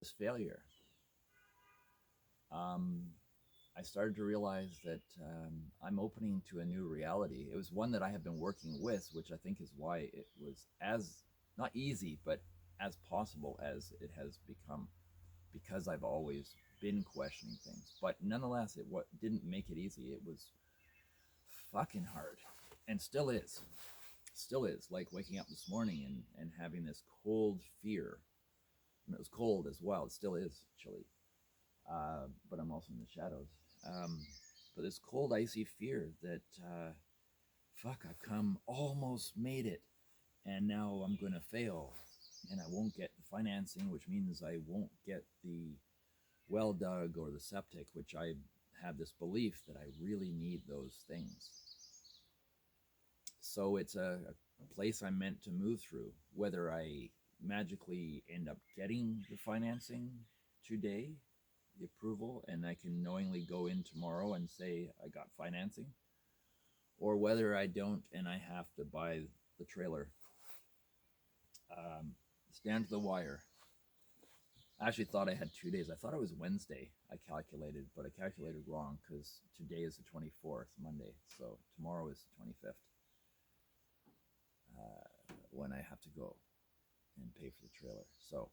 this failure, um, I started to realize that I'm opening to a new reality. It was one that I have been working with, which I think is why it was as not easy, but as possible as it has become, because I've always been questioning things. But nonetheless, it what didn't make it easy. It was fucking hard, and still is. Still is. Like waking up this morning and having this cold fear. And it was cold as well. It still is chilly, but I'm also in the shadows. Um, but this cold, icy fear that, fuck, I've come almost made it, and now I'm going to fail, and I won't get the financing, which means I won't get the well dug or the septic, which I have this belief that I really need those things. So it's a place I'm meant to move through. Whether I magically end up getting the financing today, the approval, and I can knowingly go in tomorrow and say I got financing, or whether I don't and I have to buy the trailer. It's down to the wire. I actually thought I had 2 days. I thought it was Wednesday. I calculated, but I calculated wrong because today is the 24th, Monday. So tomorrow is the 25th when I have to go and pay for the trailer. So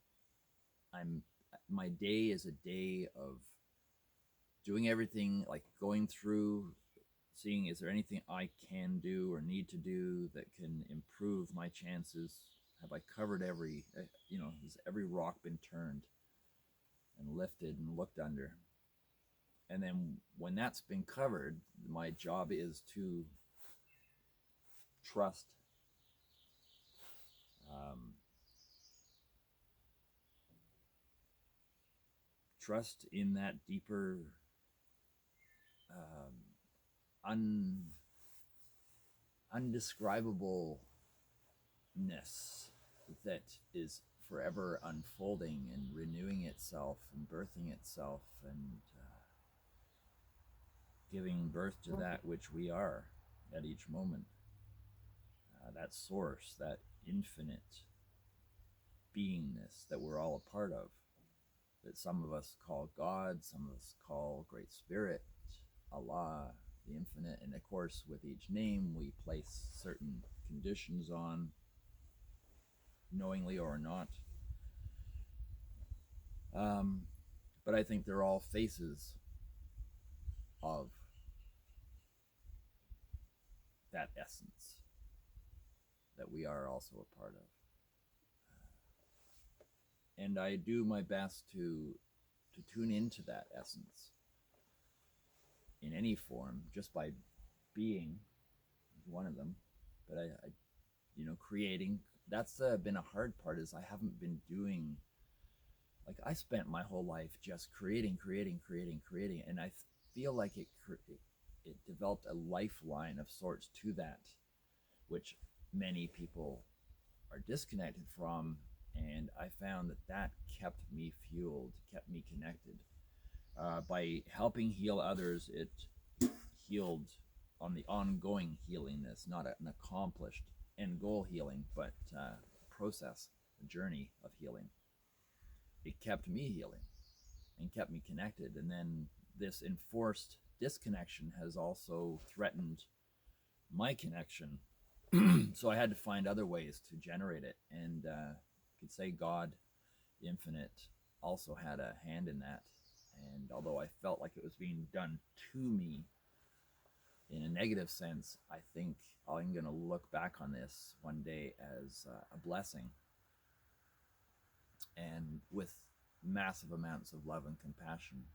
I'm my day is a day of doing everything, like going through, seeing is there anything I can do or need to do that can improve my chances. Have I covered every, has every rock been turned and lifted and looked under? And then when that's been covered, my job is to trust, um, trust in that deeper, um, un, undescribableness that is forever unfolding and renewing itself and birthing itself and giving birth to that which we are at each moment. That source, that infinite beingness that we're all a part of, that some of us call God, some of us call Great Spirit, Allah, the infinite. And of course, with each name, we place certain conditions on, knowingly or not. Um, but I think they're all faces of that essence that we are also a part of. And I do my best to tune into that essence in any form, just by being one of them. But creating. That's been a hard part. Is I haven't been doing, like, I spent my whole life just creating, and I feel like it developed a lifeline of sorts to that, which many people are disconnected from. And I found that that kept me fueled, kept me connected. By helping heal others, it healed on the ongoing healingness, not an accomplished end goal healing, but process, a journey of healing. It kept me healing and kept me connected. And then this enforced disconnection has also threatened my connection. So I had to find other ways to generate it. And you could say God, the infinite, also had a hand in that. And although I felt like it was being done to me in a negative sense, I think I'm going to look back on this one day as a blessing, and with massive amounts of love and compassion.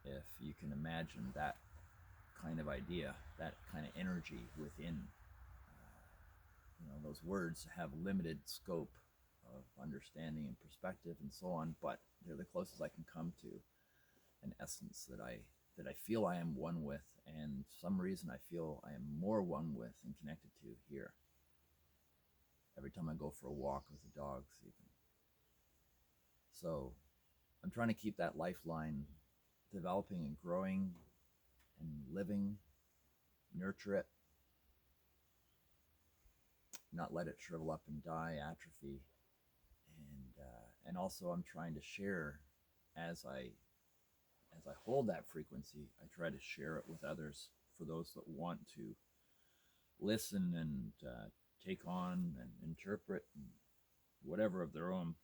If you can imagine that kind of idea, that kind of energy within, those words have limited scope of understanding and perspective and so on, but they're the closest I can come to an essence that I feel I am one with, and some reason I feel I am more one with and connected to here. Every time I go for a walk with the dogs, even. So I'm trying to keep that lifeline developing and growing and living, nurture it, not let it shrivel up and die, atrophy, and also I'm trying to share as I hold that frequency. I try to share it with others for those that want to listen and take on and interpret and whatever of their own.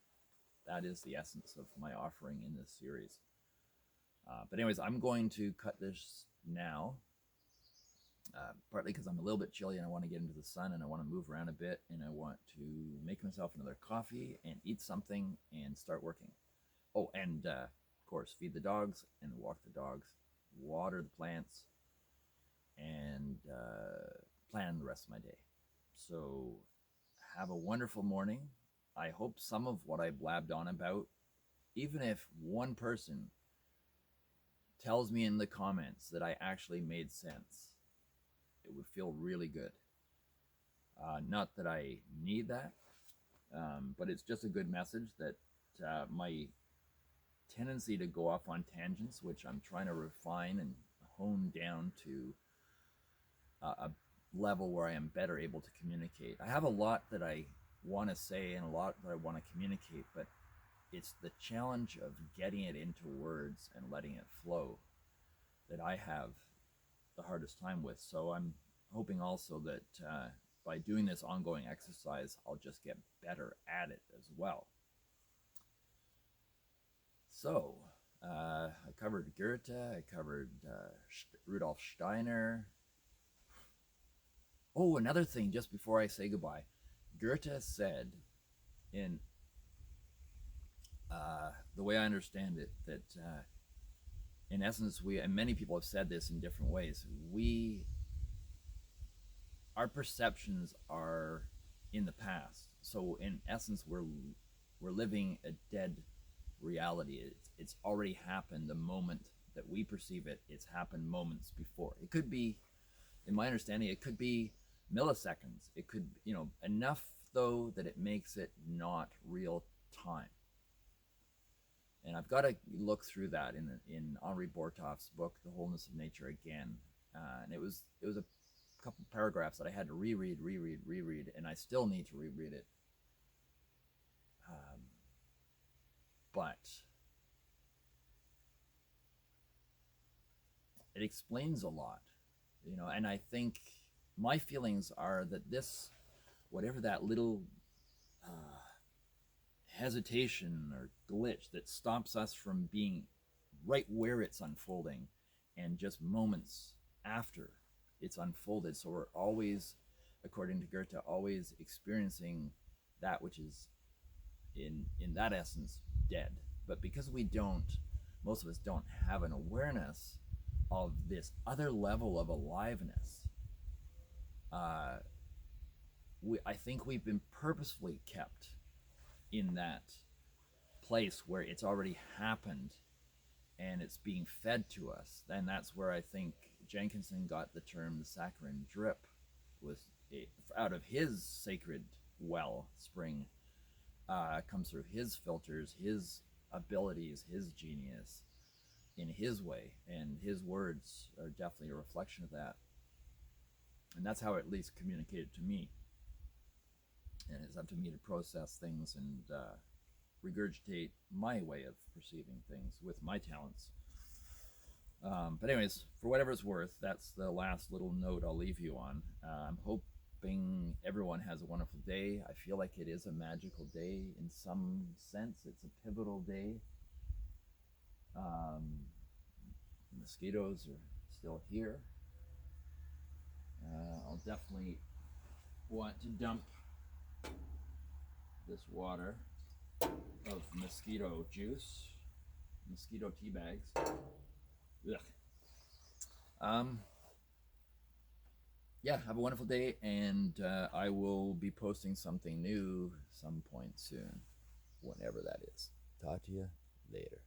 That is the essence of my offering in this series. But anyways, I'm going to cut this now, partly because I'm a little bit chilly and I want to get into the sun and I want to move around a bit and I want to make myself another coffee and eat something and start working. Oh, and of course, feed the dogs and walk the dogs, water the plants, and plan the rest of my day. So have a wonderful morning. I hope some of what I blabbed on about, even if one person tells me in the comments that I actually made sense, it would feel really good. Not that I need that, but it's just a good message that my tendency to go off on tangents, which I'm trying to refine and hone down to a level where I am better able to communicate. I have a lot that I want to say and a lot that I want to communicate, but it's the challenge of getting it into words and letting it flow that I have the hardest time with. So I'm hoping also that by doing this ongoing exercise, I'll just get better at it as well. So I covered Goethe, I covered Rudolf Steiner. Oh, another thing just before I say goodbye. Goethe said, in the way I understand it, that in essence, and many people have said this in different ways, our perceptions are in the past. So in essence, we're living a dead reality. It's already happened the moment that we perceive it. It's happened moments before. It could be, in my understanding, it could be milliseconds. It could, enough though that it makes it not real time. And I've got to look through that in Henri Bortoff's book, The Wholeness of Nature Again. And it was a couple paragraphs that I had to reread, and I still need to reread it. But it explains a lot, and I think my feelings are that this, whatever that little hesitation or glitch that stops us from being right where it's unfolding and just moments after it's unfolded. So we're always, according to Goethe, always experiencing that which is in that essence dead. But because most of us don't have an awareness of this other level of aliveness, I think we've been purposefully kept in that place where it's already happened and it's being fed to us. And that's where I think Jenkinson got the term the saccharine drip, was out of his sacred well spring, comes through his filters, his abilities, his genius in his way, and his words are definitely a reflection of that. And that's how it at least communicated to me. And it's up to me to process things and regurgitate my way of perceiving things with my talents. But anyways, for whatever it's worth, that's the last little note I'll leave you on. I'm hoping everyone has a wonderful day. I feel like it is a magical day in some sense. It's a pivotal day. Mosquitoes are still here. I'll definitely want to dump this water of mosquito juice, mosquito tea bags. Ugh. Yeah, have a wonderful day, and I will be posting something new some point soon, whenever that is. Talk to you later.